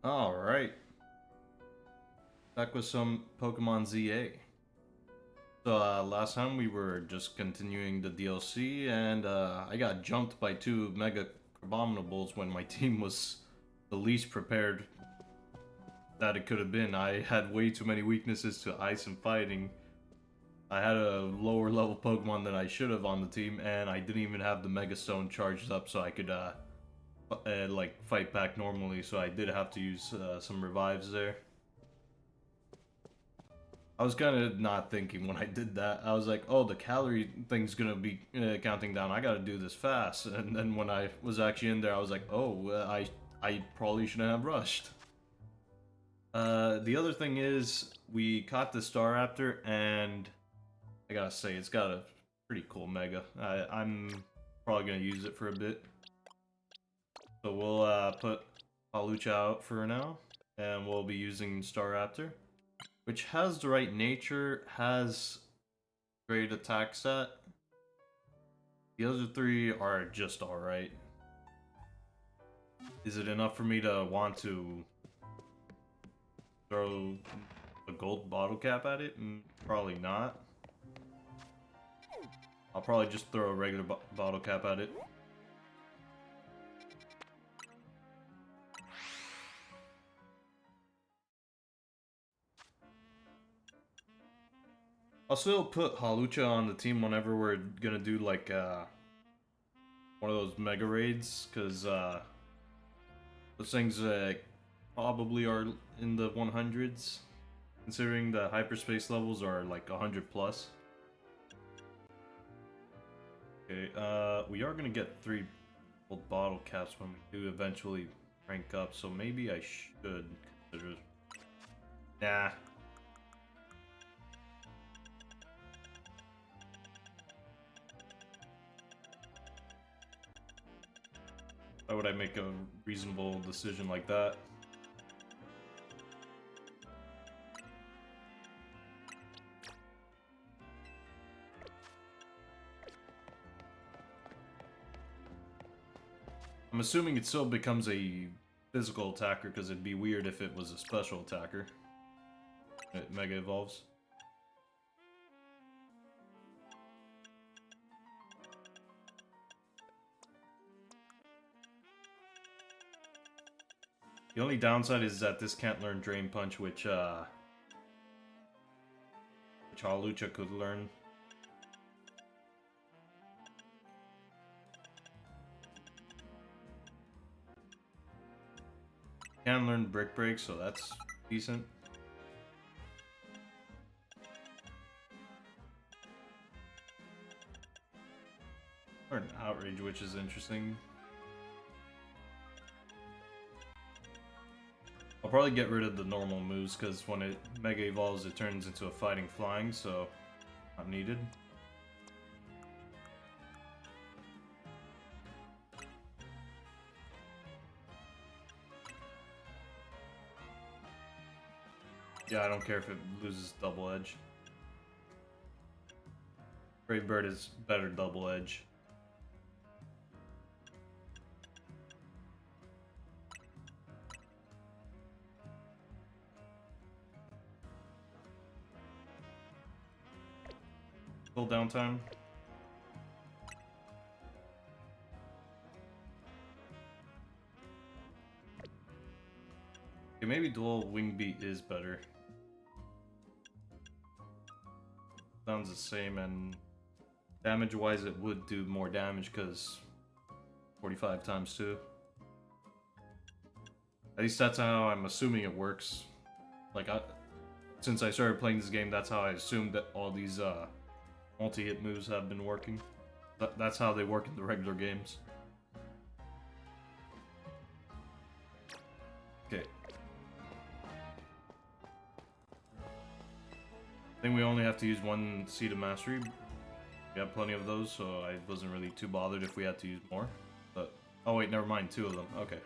Alright, back with some Pokemon ZA. So last time we were just continuing the DLC and I got jumped by two Mega Abominables when my team was the least prepared that it could have been. I had way too many weaknesses to ice and fighting. I had a lower level Pokemon than I should have on the team and I didn't even have the Mega Stone charged up so I could like fight back normally, so I did have to use some revives there. I was kind of not thinking when I did that. I was like, oh, the calorie thing's gonna be counting down. I gotta do this fast. And then when I was actually in there, I was like, oh, I probably shouldn't have rushed. The other thing is, we caught the Staraptor, and I gotta say, it's got a pretty cool Mega. I'm probably gonna use it for a bit. So we'll put Palucha out for now, and we'll be using Staraptor, which has the right nature, has great attack stat. The other three are just alright. Is it enough for me to want to throw a gold bottle cap at it? Probably not. I'll probably just throw a regular bottle cap at it. I'll still put Halucha on the team whenever we're gonna do like one of those mega raids, because those things probably are in the 100s, considering the hyperspace levels are like 100 plus. Okay, we are gonna get 3 gold bottle caps when we do eventually rank up, so maybe I should consider. Nah. Why would I make a reasonable decision like that? I'm assuming it still becomes a physical attacker, because it'd be weird if it was a special attacker. It mega evolves. The only downside is that this can't learn Drain Punch, which Halucha could learn. Can learn Brick Break, so that's decent. Learn Outrage, which is interesting. I'll probably get rid of the normal moves, because when it Mega Evolves, it turns into a Fighting Flying, so not needed. Yeah, I don't care if it loses Double Edge. Brave Bird is better Double Edge. Full downtime. Okay, maybe Dual Wing Beat is better. Sounds the same, and damage-wise it would do more damage, because 45 times 2. At least that's how I'm assuming it works. Like, since I started playing this game, that's how I assumed that all these multi-hit moves have been working. That's how they work in the regular games. Okay. I think we only have to use 1 Seed of Mastery. We have plenty of those, so I wasn't really too bothered if we had to use more. But, oh wait, never mind, 2 of them. Okay.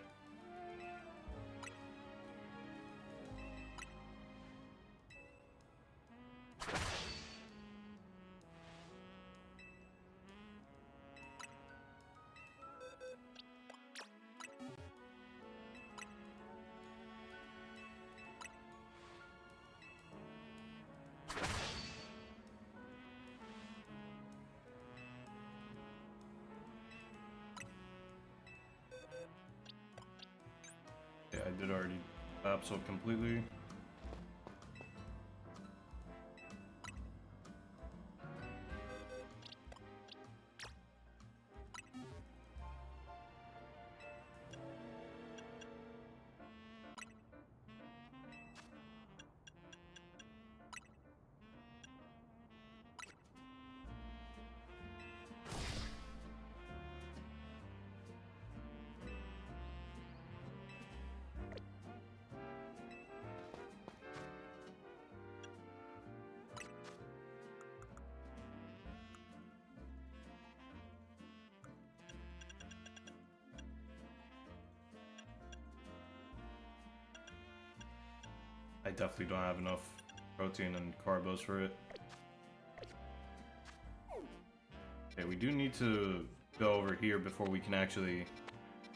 Yeah, I did already absorb completely. I definitely don't have enough protein and carbos for it. Okay, we do need to go over here before we can actually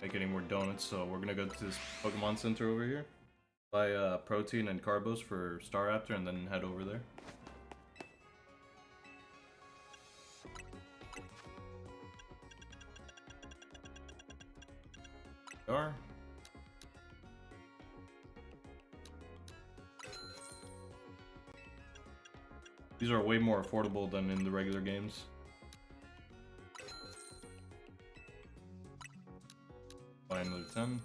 make any more donuts, so we're gonna go to this Pokemon Center over here. Buy protein and carbos for Staraptor and then head over there. Are. These are way more affordable than in the regular games. Buy another 10.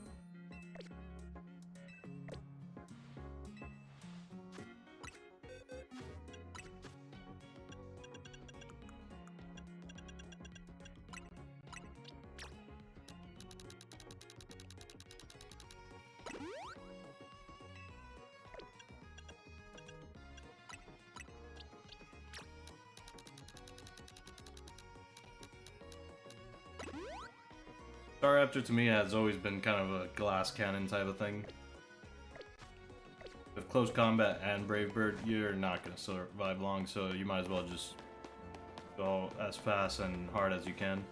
Staraptor to me has always been kind of a glass cannon type of thing. With close combat and Brave Bird, you're not going to survive long, so you might as well just go as fast and hard as you can.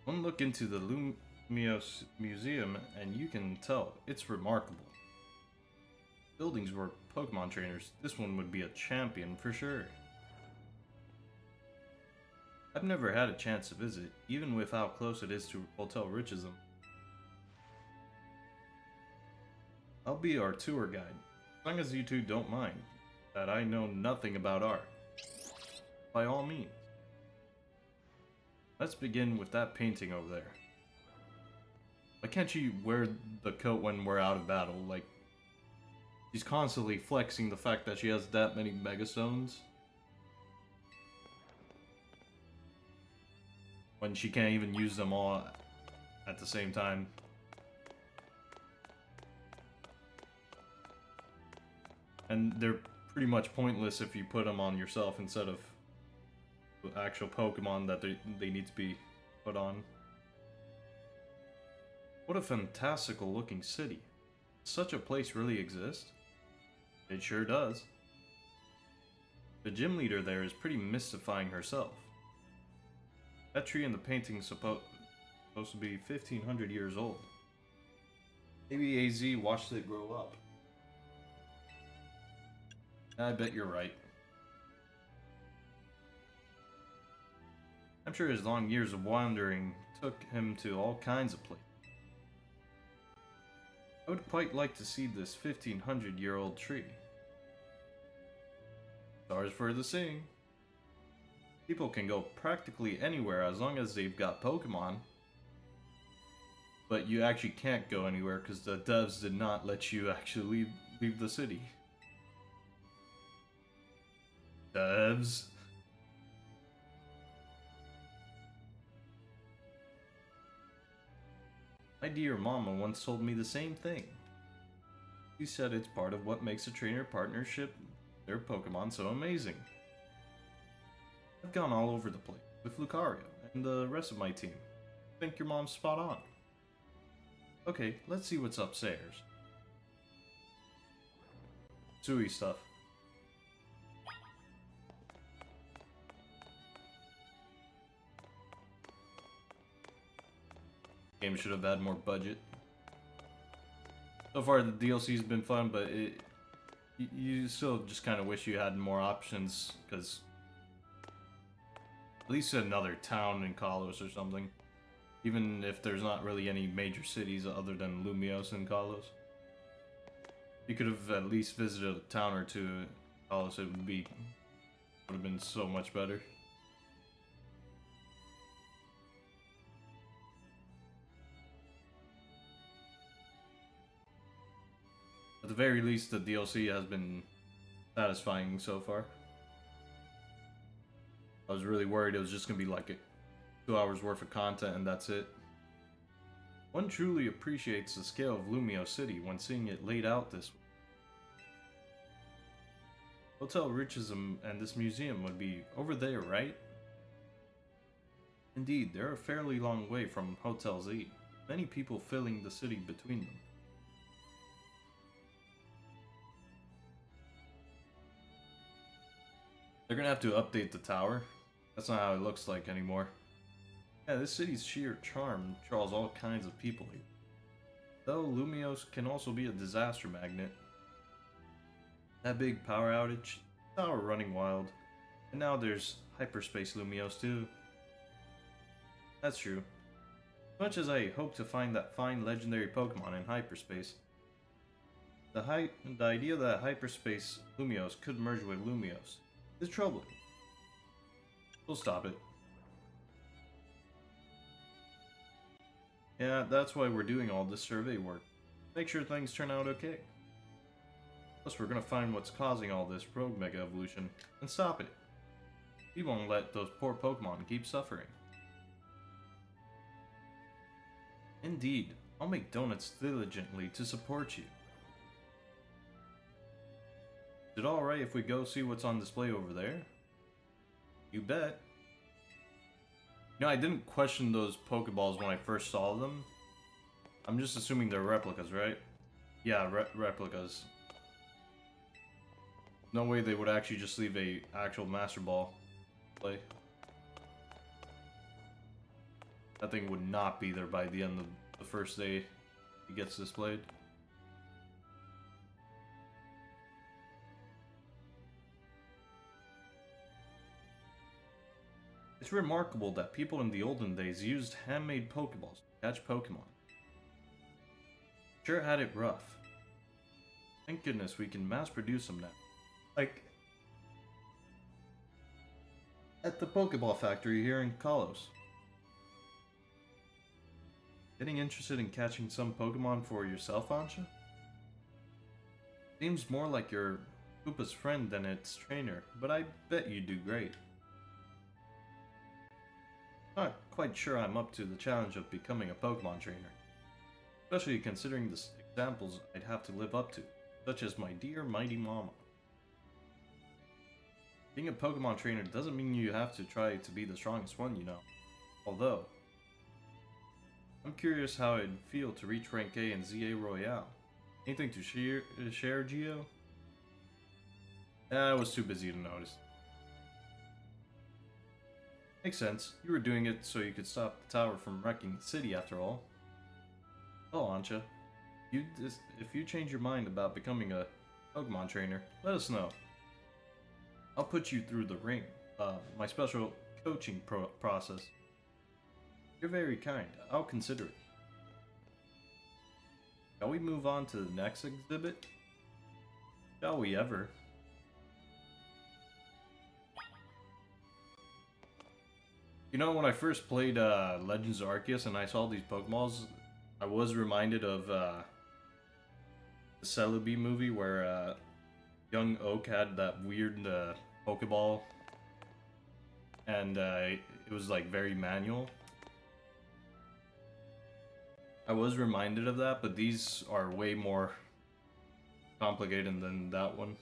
One look into the Lumios Museum and you can tell it's remarkable. Buildings were Pokemon trainers. This one would be a champion for sure. I've never had a chance to visit, even with how close it is to Hotel Richism. I'll be our tour guide, as long as you two don't mind, that I know nothing about art. By all means. Let's begin with that painting over there. Why can't she wear the coat when we're out of battle? Like, she's constantly flexing the fact that she has that many Megastones. When she can't even use them all at the same time. And they're pretty much pointless if you put them on yourself instead of actual Pokemon that they need to be put on. What a fantastical looking city. Does such a place really exist? It sure does. The gym leader there is pretty mystifying herself. That tree in the painting is supposed to be 1500 years old. Maybe AZ watched it grow up. I bet you're right. I'm sure his long years of wandering took him to all kinds of places. I would quite like to see this 1500-year-old tree. Stars for the seeing. People can go practically anywhere as long as they've got Pokemon. But you actually can't go anywhere because the devs did not let you actually leave the city. Devs. My dear mama once told me the same thing. She said it's part of what makes a trainer partnership their Pokemon so amazing. I've gone all over the place with Lucario, and the rest of my team. I think your mom's spot on. Okay, let's see what's upstairs. Sui stuff. Game should have had more budget. So far, the DLC's been fun, but you still just kind of wish you had more options, because at least another town in Kalos or something. Even if there's not really any major cities other than Lumios and Kalos. You could have at least visited a town or two in Kalos, it would have been so much better. At the very least, the DLC has been satisfying so far. I was really worried it was just gonna be like 2 hours worth of content and that's it. One truly appreciates the scale of Lumio City when seeing it laid out this way. Hotel Richism and this museum would be over there, right? Indeed, they're a fairly long way from Hotel Z. Many people filling the city between them. They're gonna have to update the tower. That's not how it looks like anymore. Yeah, this city's sheer charm draws all kinds of people here. Though Lumios can also be a disaster magnet. That big power outage, tower running wild, and now there's hyperspace Lumios too. That's true. As much as I hope to find that fine legendary Pokemon in hyperspace, the idea that hyperspace Lumios could merge with Lumios is troubling. We'll stop it. Yeah, that's why we're doing all this survey work. Make sure things turn out okay. Plus, we're gonna find what's causing all this rogue Mega Evolution and stop it. We won't let those poor Pokemon keep suffering. Indeed, I'll make donuts diligently to support you. Is it alright if we go see what's on display over there? You bet. You know, I didn't question those Pokeballs when I first saw them. I'm just assuming they're replicas, right? Yeah, replicas. No way they would actually just leave a actual Master Ball play. That thing would not be there by the end of the first day it gets displayed. It's remarkable that people in the olden days used handmade Pokeballs to catch Pokemon. Sure had it rough. Thank goodness we can mass produce them now. Like, at the Pokeball factory here in Kalos. Getting interested in catching some Pokemon for yourself, Ansha? Seems more like your Koopa's friend than its trainer, but I bet you do great. Not quite sure I'm up to the challenge of becoming a Pokemon trainer. Especially considering the examples I'd have to live up to, such as my dear mighty mama. Being a Pokemon trainer doesn't mean you have to try to be the strongest one, you know. Although, I'm curious how it'd feel to reach rank A in ZA Royale. Anything to share, Geo? I was too busy to notice. Makes sense. You were doing it so you could stop the tower from wrecking the city after all. Oh, Ansha. If you change your mind about becoming a Pokemon trainer, let us know. I'll put you through the ring. My special coaching process. You're very kind. I'll consider it. Shall we move on to the next exhibit? Shall we ever? You know, when I first played Legends of Arceus and I saw these Pokeballs, I was reminded of the Celebi movie where young Oak had that weird Pokeball and it was like very manual. I was reminded of that, but these are way more complicated than that one.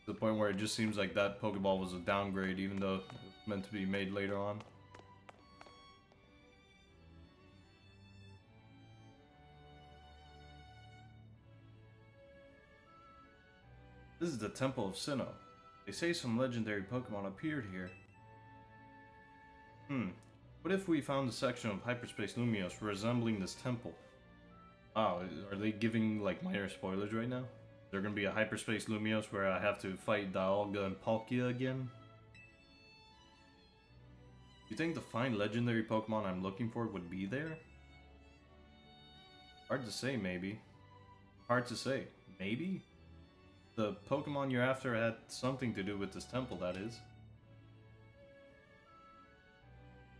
To the point where it just seems like that Pokeball was a downgrade, even though it was meant to be made later on. This is the Temple of Sinnoh. They say some legendary Pokemon appeared here. What if we found a section of Hyperspace Lumios resembling this temple? Wow, are they giving like minor spoilers right now? Is there gonna be a Hyperspace Lumios where I have to fight Dialga and Palkia again? You think the fine legendary Pokemon I'm looking for would be there? Hard to say, maybe. Hard to say. Maybe? The Pokemon you're after had something to do with this temple, that is.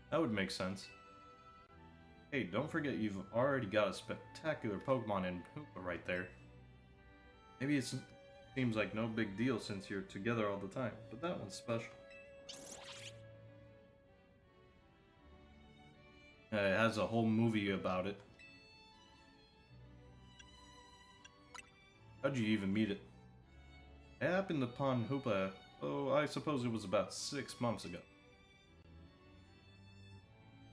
That would make sense. Hey, don't forget you've already got a spectacular Pokemon in Hoopa right there. Maybe it seems like no big deal since you're together all the time, but that one's special. It has a whole movie about it. How'd you even meet it? I happened upon Hoopa, I suppose it was about 6 months ago.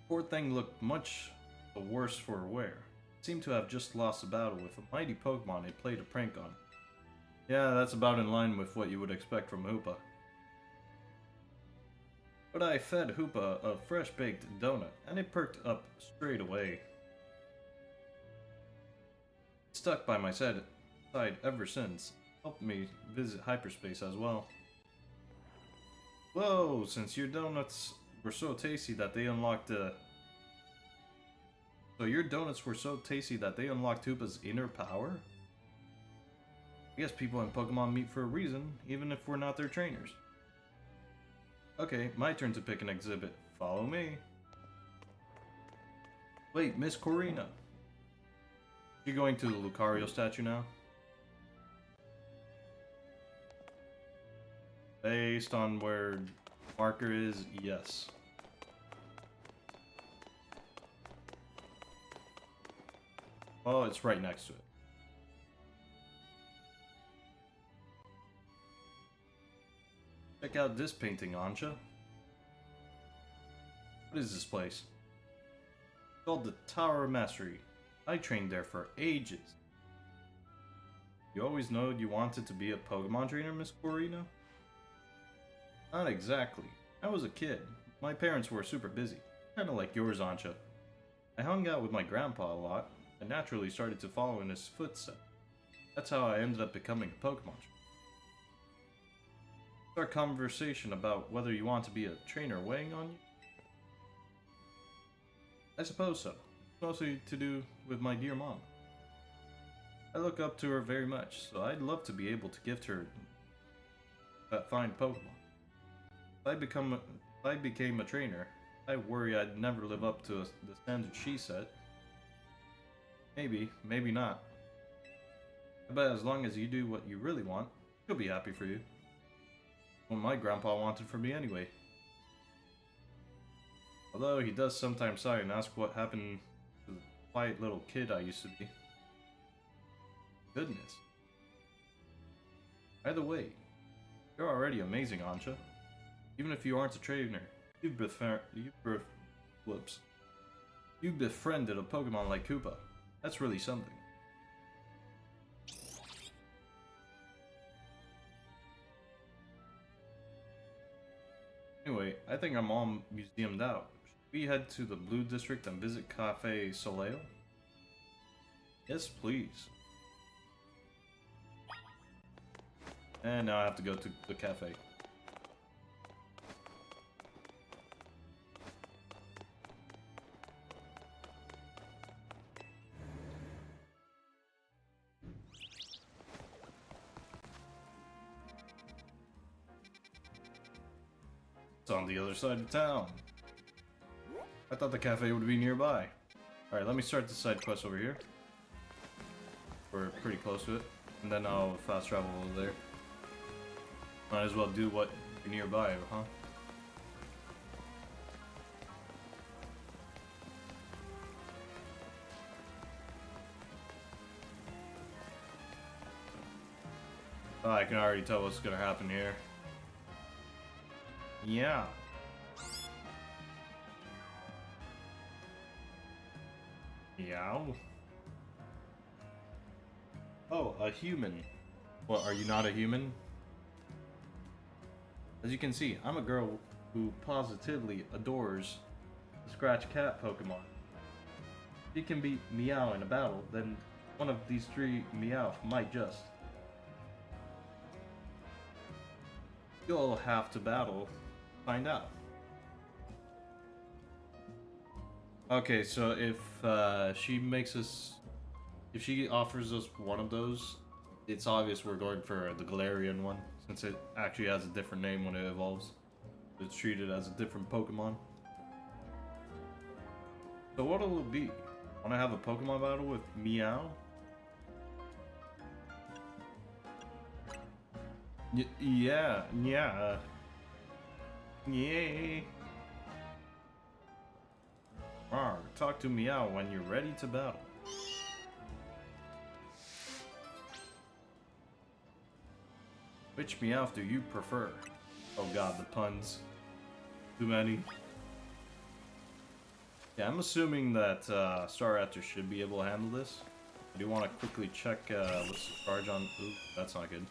Poor thing looked much the worse for wear. It seemed to have just lost a battle with a mighty Pokemon it played a prank on. Yeah, that's about in line with what you would expect from Hoopa. But I fed Hoopa a fresh-baked donut, and it perked up straight away. It stuck by my side ever since. Helped me visit hyperspace as well. Whoa, since your donuts were so tasty that they unlocked Hoopa's inner power? I guess people in Pokemon meet for a reason, even if we're not their trainers. Okay, my turn to pick an exhibit. Follow me. Wait, Miss Corina. You going to the Lucario statue now? Based on where marker is, yes. Oh, it's right next to it. Check out this painting, Ancha. What is this place? It's called the Tower of Mastery. I trained there for ages. You always know you wanted to be a Pokemon trainer, Miss Corina? Not exactly. I was a kid. My parents were super busy. Kinda like yours, Ancha. I hung out with my grandpa a lot, and naturally started to follow in his footsteps. That's how I ended up becoming a Pokemon trainer. Our conversation about whether you want to be a trainer weighing on you? I suppose so. Mostly to do with my dear mom. I look up to her very much, so I'd love to be able to gift her that fine Pokemon. If I became a trainer, I worry I'd never live up to the standard she set. Maybe, maybe not. But as long as you do what you really want, she'll be happy for you. What my grandpa wanted for me anyway. Although he does sometimes sigh and ask what happened to the quiet little kid I used to be. Goodness. Either way, you're already amazing, Ancha. Even if you aren't a trainer, you befriended a Pokemon like Koopa. That's really something. Anyway, I think I'm all museumed out. Should we head to the Blue District and visit Cafe Soleo? Yes, please. And now I have to go to the cafe. It's on the other side of town. I thought the cafe would be nearby. Alright, let me start the side quest over here. We're pretty close to it. And then I'll fast travel over there. Might as well do what nearby, huh? Oh, I can already tell what's gonna happen here. Yeah. Meow. Oh, a human. What, are you not a human? As you can see, I'm a girl who positively adores the Scratch Cat Pokemon. If you can beat Meow in a battle, then one of these three Meowth might just. You'll have to battle, find out. Okay, so if she makes us, if she offers us one of those, it's obvious we're going for the Galarian one, since it actually has a different name when it evolves. It's treated as a different Pokemon. So what'll it be? Wanna have a Pokemon battle with Meow? Yeah. Yay. Rawr, talk to Meow when you're ready to battle. Which Meowth do you prefer? Oh god, the puns. Too many. Yeah, I'm assuming that Staraptor should be able to handle this. I do want to quickly check what's the charge on. Ooh, that's not good.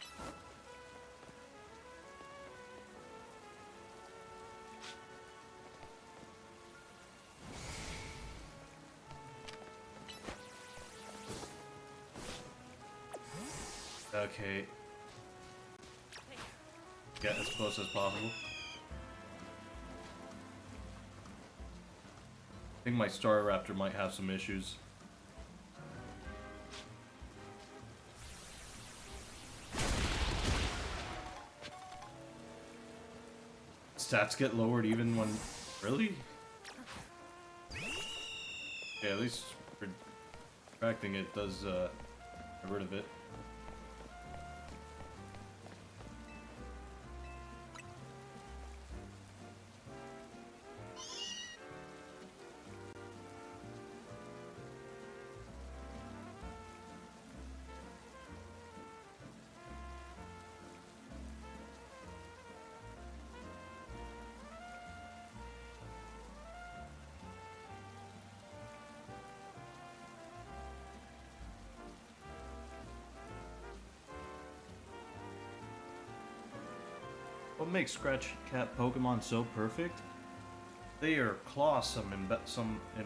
Okay. Get as close as possible. I think my Staraptor might have some issues. Stats get lowered even when... Really? Yeah, at least retracting it does get rid of it. What makes Scratch Cat Pokemon so perfect? They are clawsome in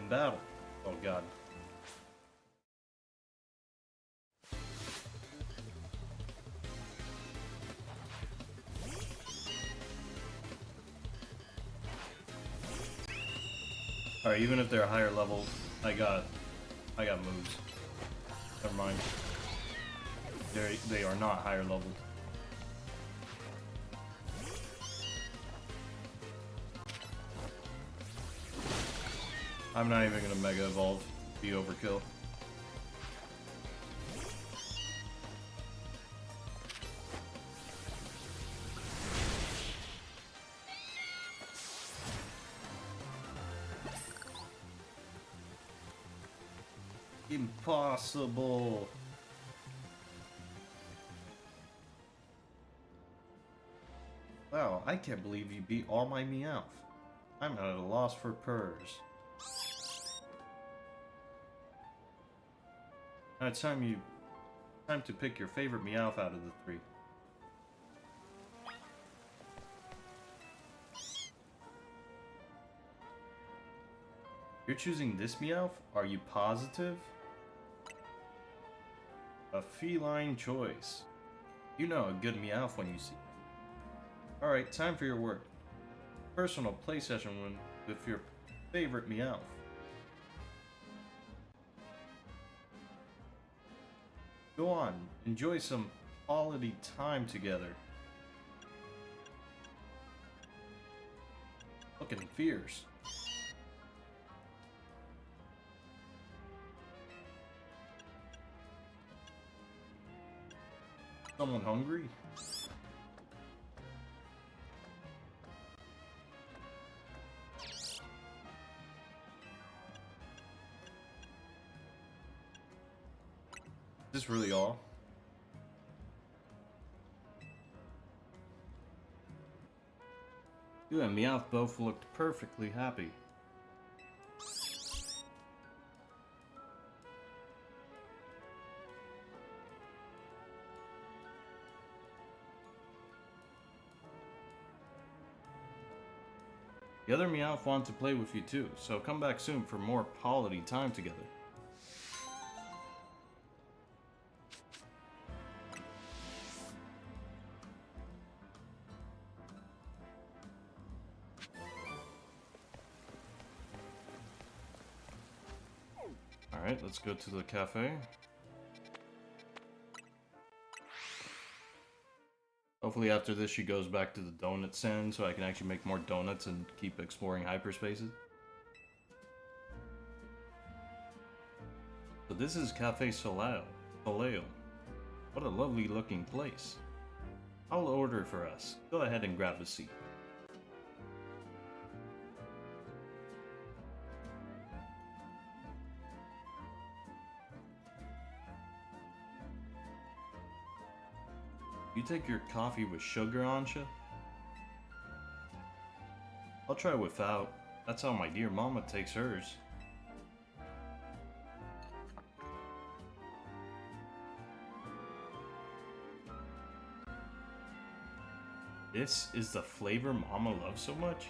battle. Oh god. Alright, even if they're higher level, I got moves. Never mind. They are not higher level. I'm not even gonna Mega Evolve. Be overkill. Impossible. Wow, I can't believe you beat all my Meowth. I'm at a loss for purrs. Now it's time to pick your favorite Meowth out of the three. You're choosing this Meowth? Are you positive? A feline choice. You know a good Meowth when you see it. Alright, time for your work. Personal play session with your favorite Meowth. Go on, enjoy some quality time together. Looking fierce. Someone hungry? Is this really all? You and Meowth both looked perfectly happy. The other Meowth want to play with you too, so come back soon for more quality time together. Alright, let's go to the cafe. Hopefully after this she goes back to the donut stand so I can actually make more donuts and keep exploring hyperspaces. So this is Cafe Soleil. What a lovely looking place. I'll order for us. Go ahead and grab a seat. You take your coffee with sugar, Ansha? I'll try without. That's how my dear mama takes hers. This is the flavor Mama loves so much?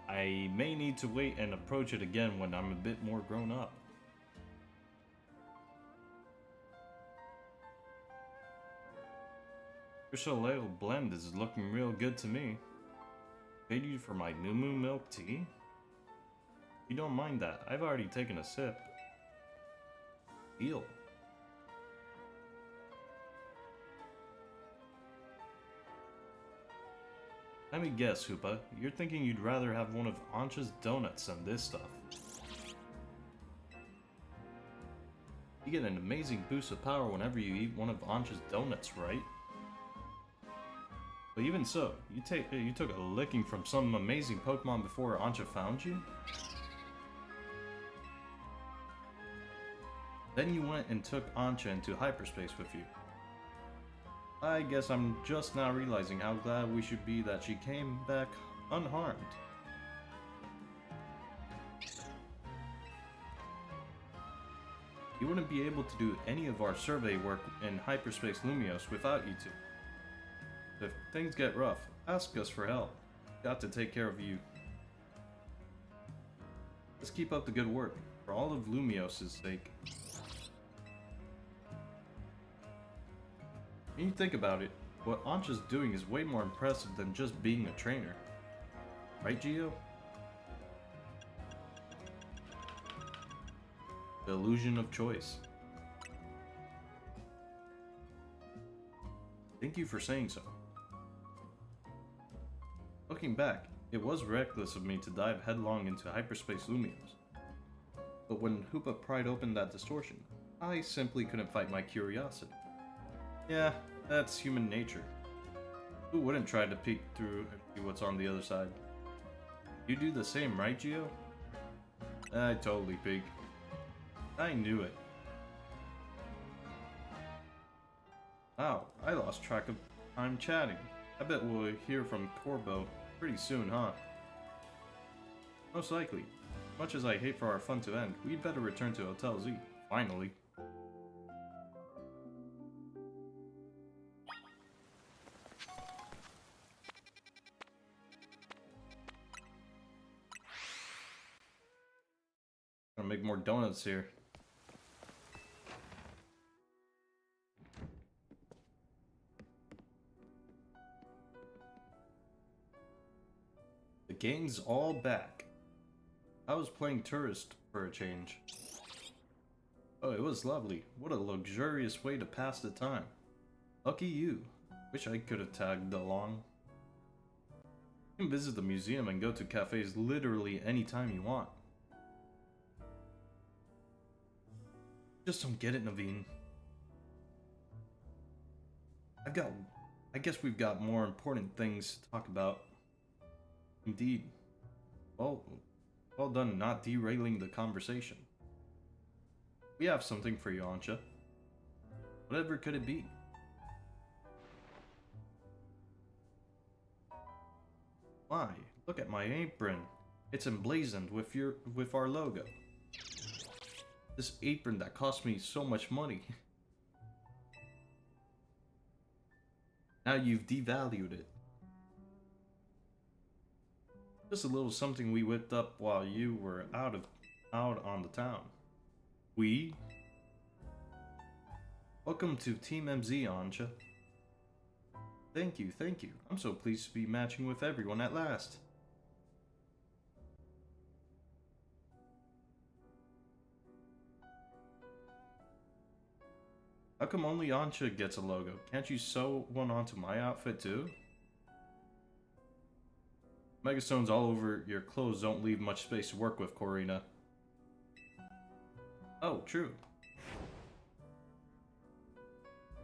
I may need to wait and approach it again when I'm a bit more grown up. Your Soleil blend is looking real good to me. Paid you for my Moo Moo milk tea? You don't mind that, I've already taken a sip. Deal. Let me guess, Hoopa. You're thinking you'd rather have one of Ansha's donuts than this stuff. You get an amazing boost of power whenever you eat one of Ansha's donuts, right? But even so, you took a licking from some amazing Pokemon before Ansha found you? Then you went and took Ansha into hyperspace with you. I guess I'm just now realizing how glad we should be that she came back unharmed. You wouldn't be able to do any of our survey work in Hyperspace Lumios without you two. If things get rough, ask us for help. Got to take care of you. Let's keep up the good work, for all of Lumios' sake. When you think about it, what Ansha's doing is way more impressive than just being a trainer. Right, Gio? The illusion of choice. Thank you for saying so. Looking back, it was reckless of me to dive headlong into Hyperspace Lumios. But when Hoopa pried open that distortion, I simply couldn't fight my curiosity. Yeah, that's human nature. Who wouldn't try to peek through and see what's on the other side? You do the same, right, Gio? I totally peek. I knew it. Wow, I lost track of time chatting. I bet we'll hear from Corbo pretty soon, huh? Most likely. Much as I hate for our fun to end, we'd better return to Hotel Z, finally. Gonna make more donuts here. The gang's all back. I was playing tourist for a change. Oh, it was lovely. What a luxurious way to pass the time. Lucky you. Wish I could have tagged along. You can visit the museum and go to cafes literally anytime you want. Just don't get it, Naveen. I guess we've got more important things to talk about. Indeed. Well done not derailing the conversation. We have something for you, Ansha. Whatever could it be? My, look at my apron. It's emblazoned with our logo. This apron that cost me so much money. Now you've devalued it. Just a little something we whipped up while you were out on the town. We? Welcome to Team MZ, Anja. Thank you, thank you. I'm so pleased to be matching with everyone at last. How come only Anja gets a logo? Can't you sew one onto my outfit too? Megastones all over your clothes don't leave much space to work with, Corina. Oh, true.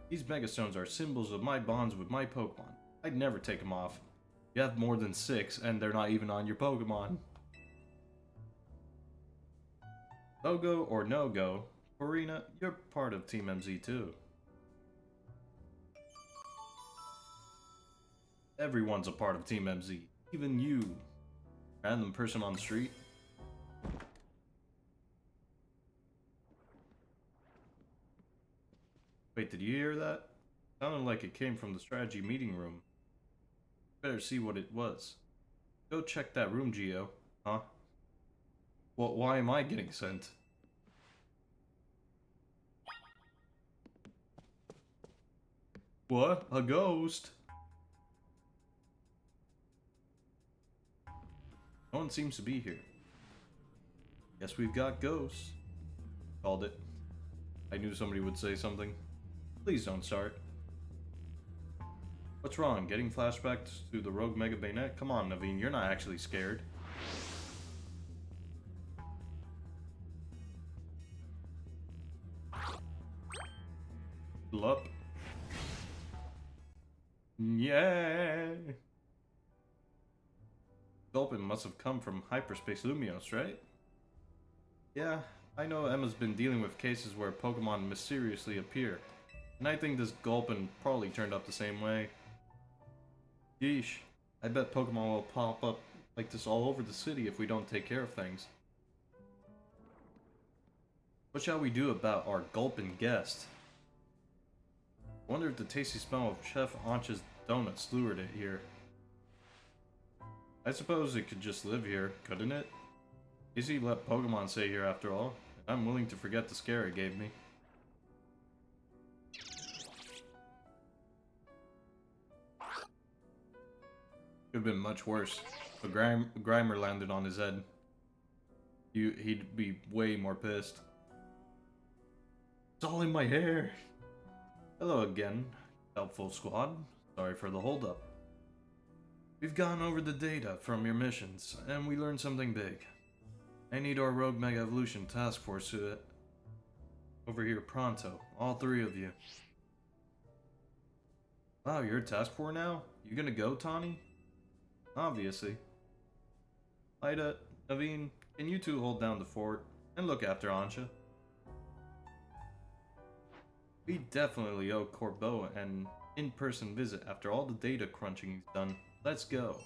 These Megastones are symbols of my bonds with my Pokemon. I'd never take them off. You have more than 6, and they're not even on your Pokemon. Logo or no-go, Corina, you're part of Team MZ too. Everyone's a part of Team MZ. Even you. Random person on the street. Wait, did you hear that? Sounded like it came from the strategy meeting room. Better see what it was. Go check that room, Geo. Huh? Well, why am I getting sent? What? A ghost? No one seems to be here. Guess we've got ghosts. Called it. I knew somebody would say something. Please don't start. What's wrong? Getting flashbacks to the Rogue Mega Bayonet? Come on, Naveen, you're not actually scared. Lup. Yeah. Gulpin must have come from Hyperspace Lumios, right? Yeah, I know Emma's been dealing with cases where Pokemon mysteriously appear. And I think this Gulpin probably turned up the same way. Yeesh, I bet Pokemon will pop up like this all over the city if we don't take care of things. What shall we do about our Gulpin guest? I wonder if the tasty smell of Chef Ancha's donuts lured it here. I suppose it could just live here, couldn't it? Easy to let Pokemon stay here after all. I'm willing to forget the scare it gave me. Could have been much worse. A Grimer landed on his head. He'd be way more pissed. It's all in my hair. Hello again, helpful squad. Sorry for the holdup. We've gone over the data from your missions, and we learned something big. I need our Rogue Mega Evolution Task Force to over here pronto. All 3 of you. Wow, you're a task force now? You gonna go, Tawny? Obviously. Ida, Naveen, can you 2 hold down the fort and look after Anja? We definitely owe Corbeau an in-person visit after all the data crunching he's done. Let's go.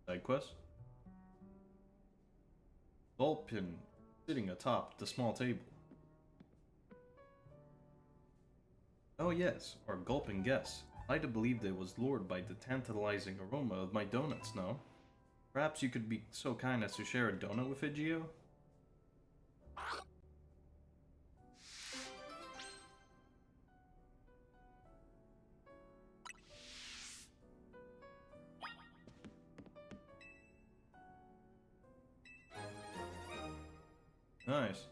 Side quest. Vulpin sitting atop the small table. Oh yes, our gulping guest. I'd have believed it was lured by the tantalizing aroma of my donuts, no? Perhaps you could be so kind as to share a donut with it, Geo? Nice.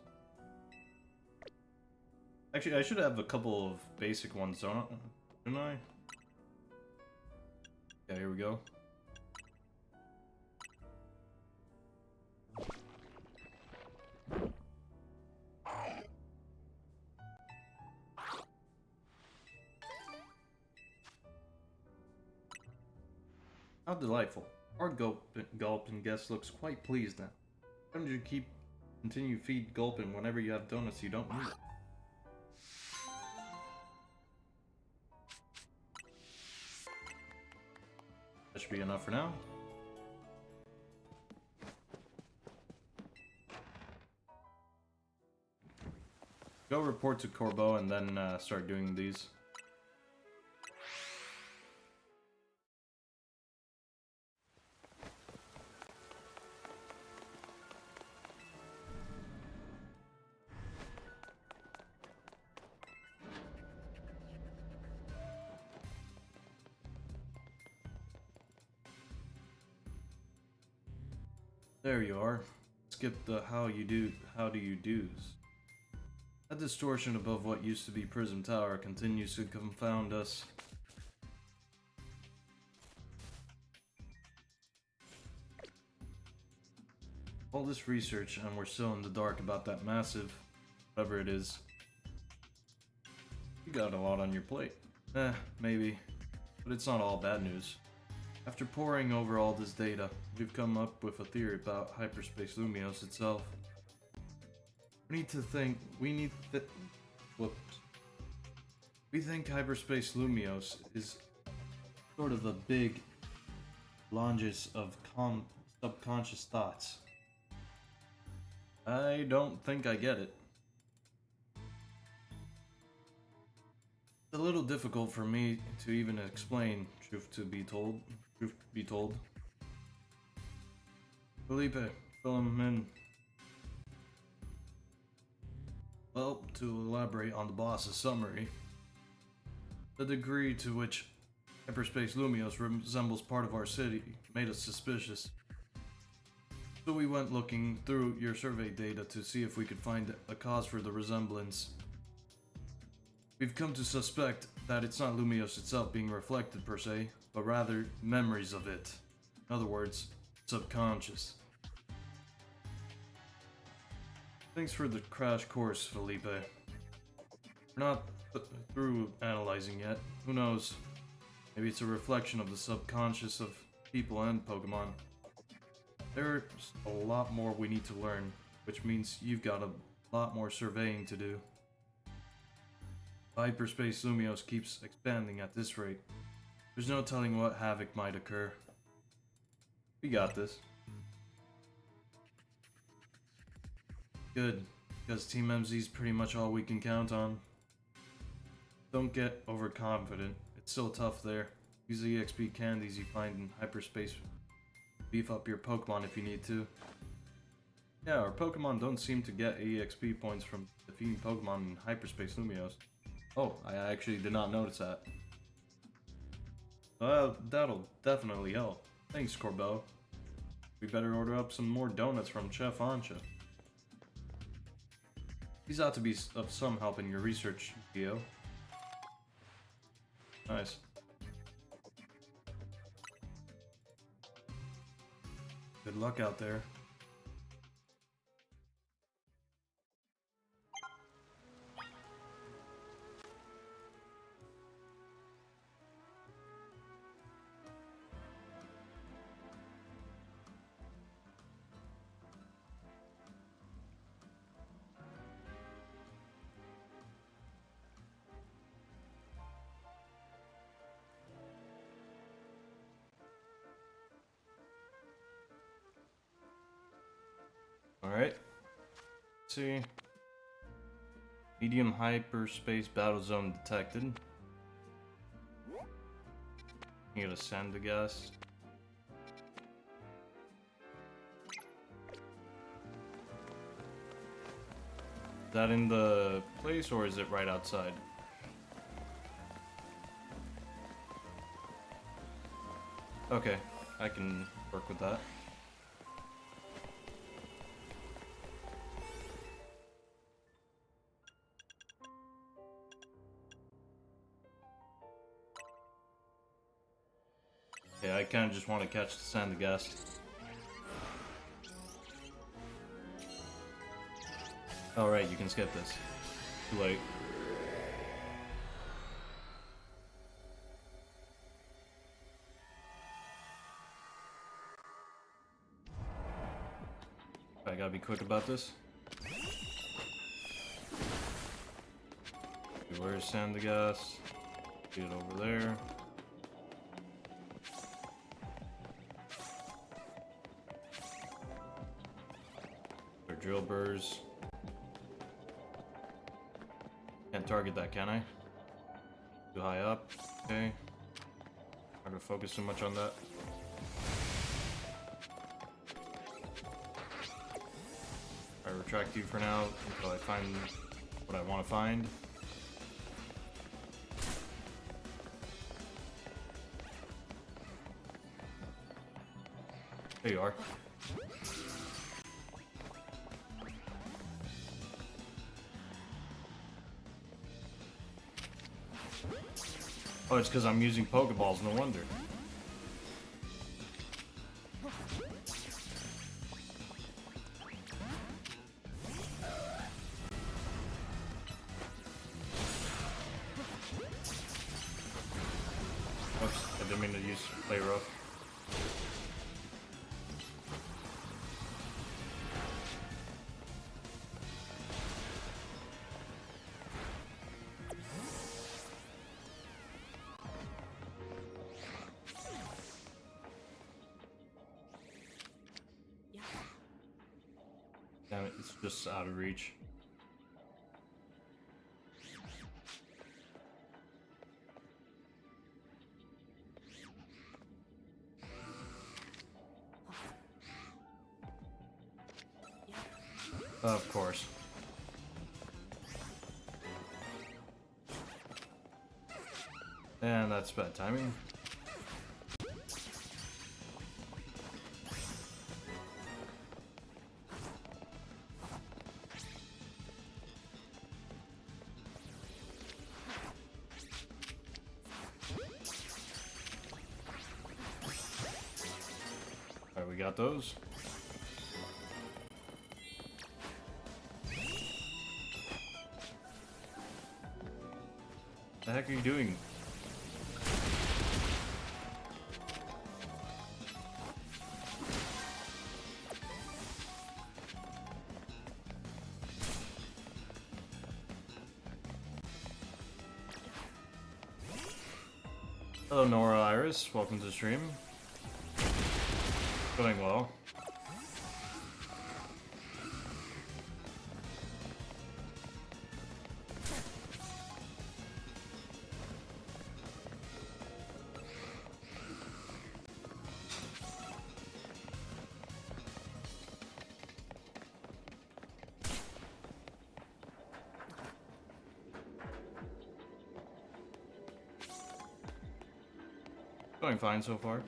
Actually, I should have a couple of basic ones, shouldn't I? Yeah, here we go. How delightful. Our gulping guest looks quite pleased now. Why don't you keep Continue feed gulping whenever you have donuts you don't need. That should be enough for now. Go report to Corbeau and then start doing these. There you are. Skip the how do you do's. That distortion above what used to be Prism Tower continues to confound us. All this research and we're still in the dark about that massive, whatever it is. You got a lot on your plate. Maybe. But it's not all bad news. After poring over all this data, we've come up with a theory about hyperspace Lumios itself. We think hyperspace Lumios is sort of a big longus of subconscious thoughts. I don't think I get it. It's a little difficult for me to even explain, truth be told. Felipe, fill him in. Well, to elaborate on the boss's summary, the degree to which hyperspace Lumios resembles part of our city made us suspicious. So we went looking through your survey data to see if we could find a cause for the resemblance. We've come to suspect that it's not Lumios itself being reflected per se, but rather memories of it. In other words, subconscious. Thanks for the crash course, Felipe. We're not through analyzing yet. Who knows? Maybe it's a reflection of the subconscious of people and Pokemon. There's a lot more we need to learn, which means you've got a lot more surveying to do. Hyperspace Lumios keeps expanding at this rate. There's no telling what havoc might occur. We got this. Good, because Team MZ's pretty much all we can count on. Don't get overconfident. It's still tough there. Use the EXP candies you find in hyperspace. Beef up your Pokemon if you need to. Yeah, our Pokemon don't seem to get EXP points from defeating Pokemon in hyperspace Lumios. Oh, I actually did not notice that. Well, that'll definitely help. Thanks, Corbeau. We better order up some more donuts from Chef Ancha. These ought to be of some help in your research, Geo. Nice. Good luck out there. Alright. Let's see. Medium hyperspace battle zone detected. You gotta send the gas. Is that in the place or is it right outside? Okay, I can work with that. Yeah, I kinda just want to catch the Sandagast. Alright, you can skip this. Too late. I gotta be quick about this. Where's Sandagast? Get it over there. Or drill burrs. Can't target that, can I? Too high up. Okay. Hard to focus too much on that. I retract you for now until I find what I want to find. There you are. Oh, it's because I'm using Pokeballs, no wonder. Oops, I didn't mean to use play rough. Damn it, it's just out of reach. Of course. And that's bad timing. Alright, we got those. What the heck are you doing? Hello Nora Iris, welcome to the stream. Going well. Going fine so far.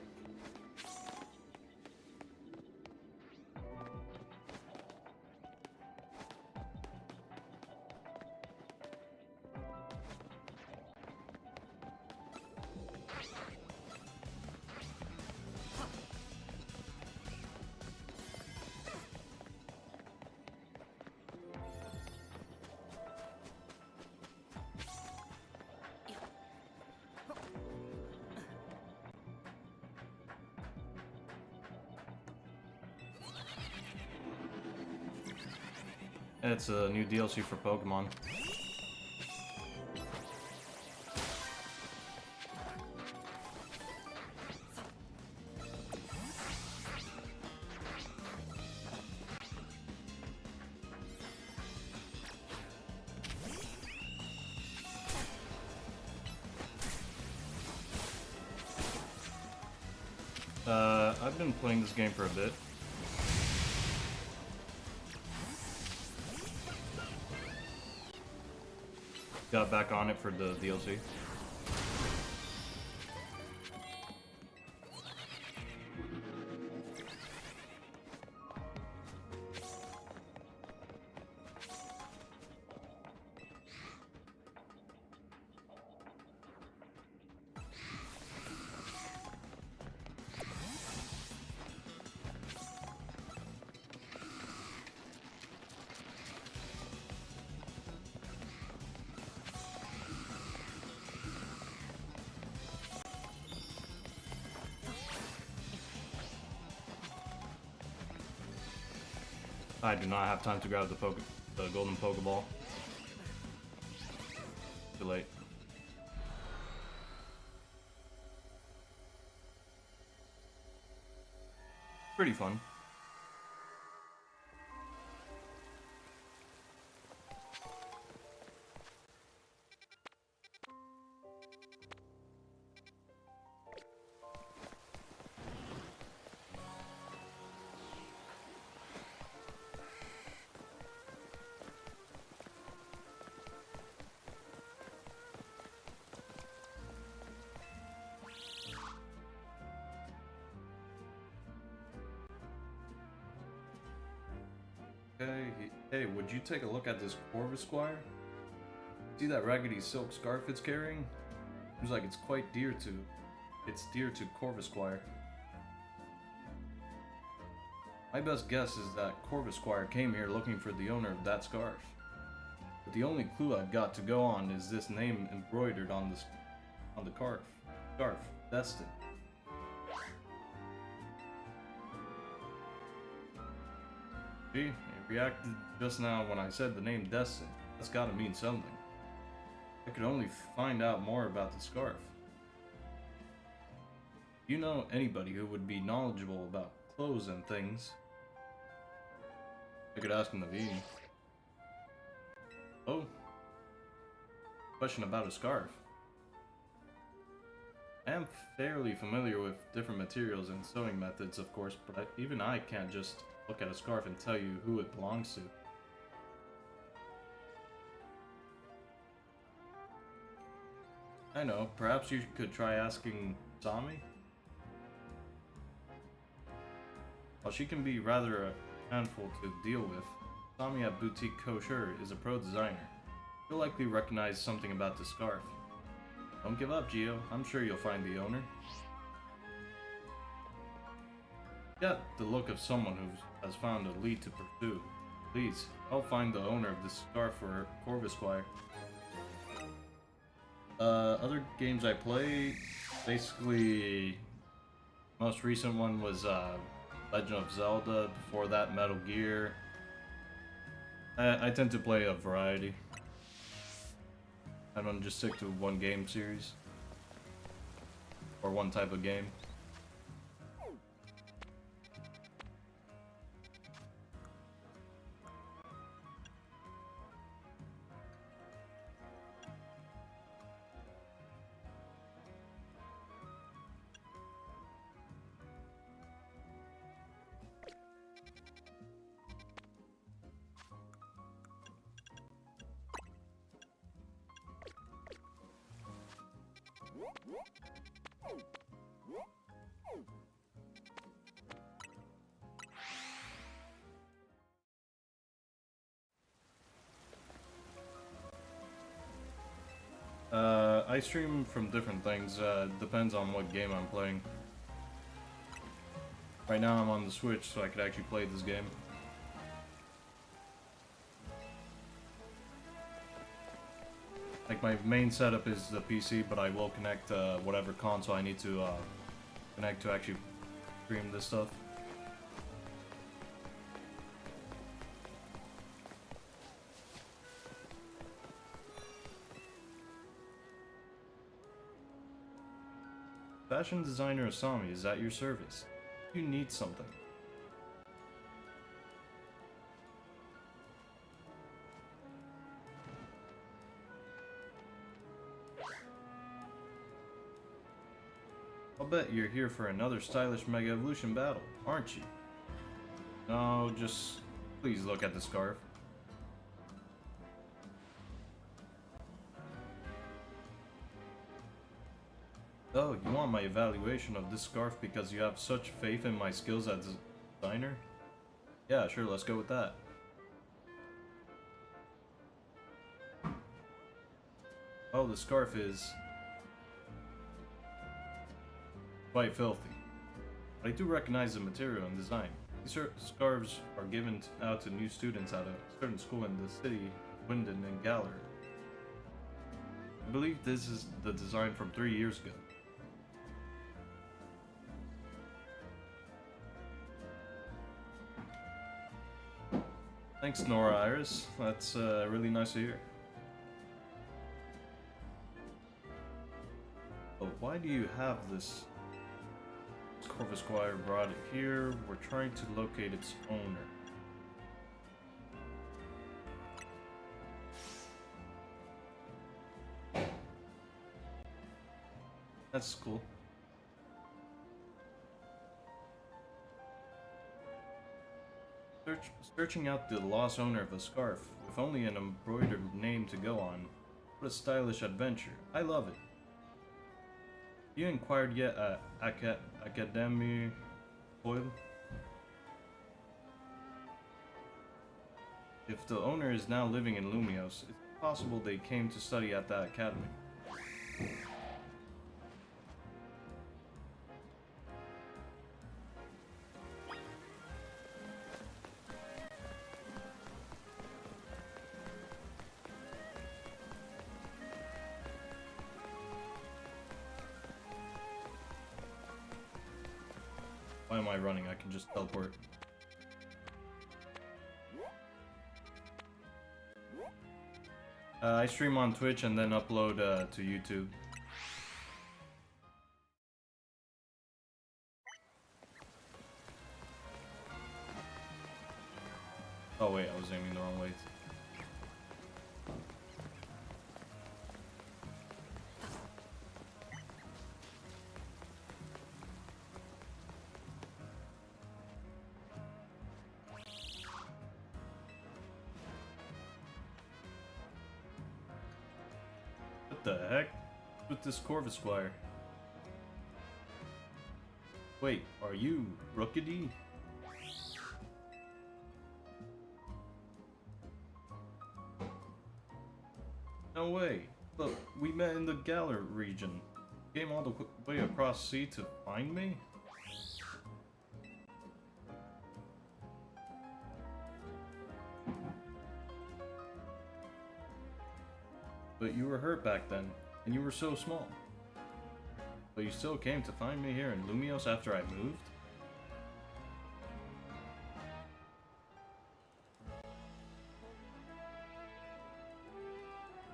It's a new DLC for Pokemon. I've been playing this game for a bit. Got back on it for the DLC. I do not have time to grab the golden Pokeball. Too late. Pretty fun. Hey, would you take a look at this Corvus Squire? See that raggedy silk scarf it's carrying? Seems like it's quite dear to... It's dear to Corvus Squire. My best guess is that Corvus Squire came here looking for the owner of that scarf. But the only clue I've got to go on is this name embroidered on the scarf, Destin. See? It reacted just now when I said the name Destin. That's gotta mean something. I could only find out more about the scarf. Do you know anybody who would be knowledgeable about clothes and things? I could ask Naveen. Oh? Question about a scarf. I am fairly familiar with different materials and sewing methods, of course, but even I can't just look at a scarf and tell you who it belongs to. I know, perhaps you could try asking Sami? While she can be rather a handful to deal with, Sami at Boutique Kosher is a pro designer. You'll likely recognize something about the scarf. Don't give up, Gio. I'm sure you'll find the owner. Got the look of someone who has found a lead to pursue. Please, help find the owner of this scarf for Corvus Squire. Other games I play, basically, most recent one was Legend of Zelda. Before that, Metal Gear. I tend to play a variety. I don't just stick to one game series or one type of game. I stream from different things, depends on what game I'm playing. Right now I'm on the Switch, so I could actually play this game. Like, my main setup is the PC, but I will connect whatever console I need to connect to actually stream this stuff. Fashion designer Asami is at your service. You need something. I'll bet you're here for another stylish Mega Evolution battle, aren't you? No, just please look at the scarf. Oh, you want my evaluation of this scarf because you have such faith in my skills as a designer? Yeah, sure, let's go with that. Oh, the scarf is quite filthy. But I do recognize the material and design. These scarves are given out to new students at a certain school in the city, Winden and Galler. I believe this is the design from 3 years ago. Thanks, Nora Iris. That's really nice to hear. But why do you have this? Corvus Squire brought it here. We're trying to locate its owner. That's cool. Searching out the lost owner of a scarf, with only an embroidered name to go on. What a stylish adventure. I love it. You inquired yet at Academy Foil? If the owner is now living in Lumios, it's possible they came to study at that academy. Why am I running? I can just teleport. I stream on Twitch and then upload to YouTube. Oh wait, I was aiming the wrong way. What the heck? With this Corvus Squire? Wait, are you Rookedy? No way. Look, we met in the Galar region. Came all the way across sea to find me? But you were hurt back then, and you were so small. But you still came to find me here in Lumios after I moved?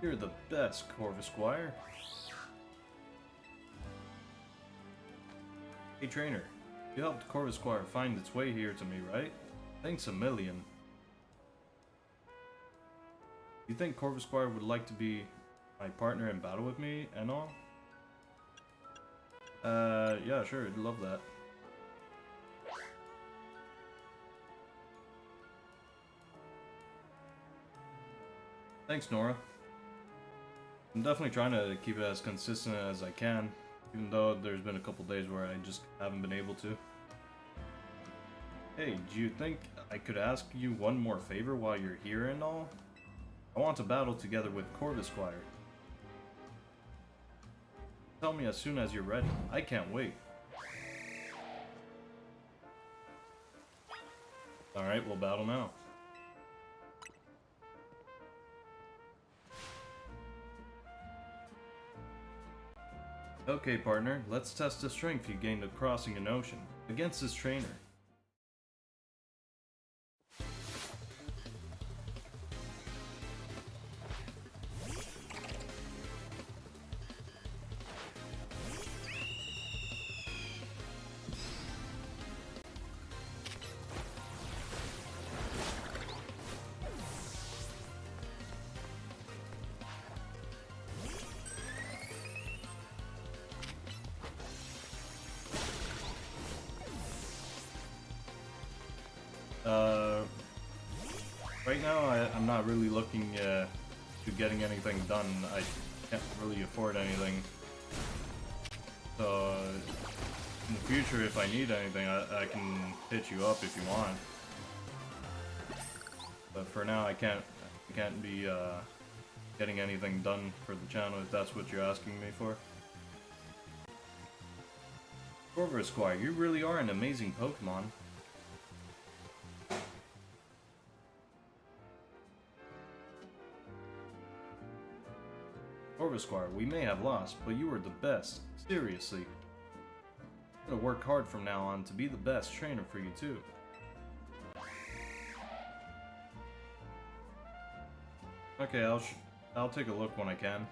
You're the best, Corvus Squire. Hey trainer, you helped Corvus Squire find its way here to me, right? Thanks a million. You think Corvus Squire would like to be my partner in battle with me and all? Yeah, sure, I'd love that. Thanks, Nora. I'm definitely trying to keep it as consistent as I can, even though there's been a couple days where I just haven't been able to. Hey, do you think I could ask you one more favor while you're here and all? I want to battle together with Corvus Squire. Tell me as soon as you're ready. I can't wait. Alright, we'll battle now. Okay, partner, let's test the strength you gained crossing an ocean against this trainer. Right now, I'm not really looking to getting anything done. I can't really afford anything. So, in the future, if I need anything, I can hit you up if you want. But for now, I can't be getting anything done for the channel if that's what you're asking me for. Corvus Squire, you really are an amazing Pokemon. Corvus Squire, we may have lost, but you were the best. Seriously. I'm gonna work hard from now on to be the best trainer for you too. Okay, I'll take a look when I can.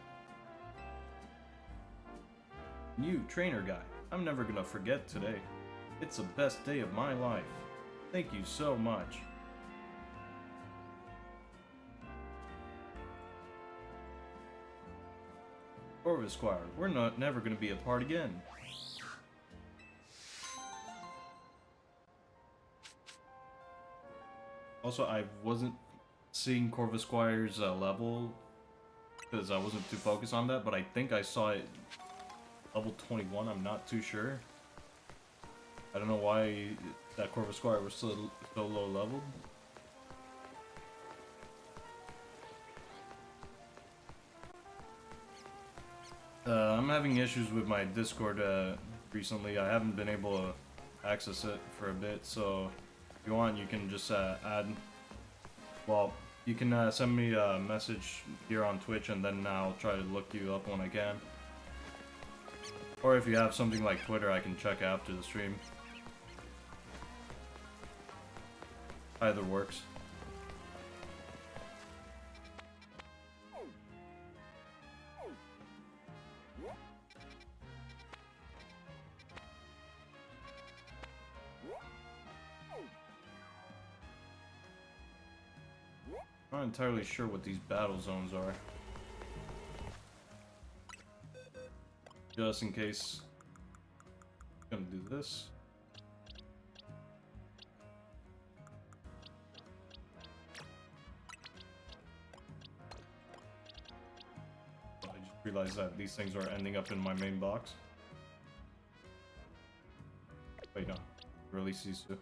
You, trainer guy, I'm never gonna forget today. It's the best day of my life. Thank you so much. Corvus Squire, we're never gonna be apart again. Also, I wasn't seeing Corvus Squire's level because I wasn't too focused on that, but I think I saw it level 21, I'm not too sure. I don't know why that Corvus Squire was so low leveled. I'm having issues with my Discord recently. I haven't been able to access it for a bit, so if you want, you can just add. Well, you can send me a message here on Twitch, and then I'll try to look you up when I can. Or if you have something like Twitter, I can check after the stream. Either works. I'm not entirely sure what these battle zones are. Just in case. I'm gonna do this. I just realized that these things are ending up in my main box. Wait, no. Release these two.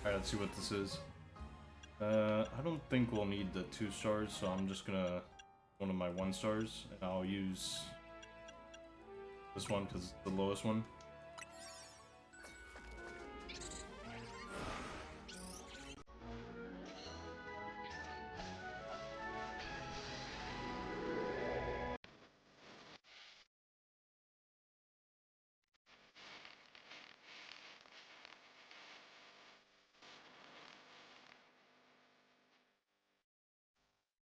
Alright, let's see what this is. I don't think we'll need the 2 stars, so I'm just gonna one of my 1 stars, and I'll use this one because it's the lowest one.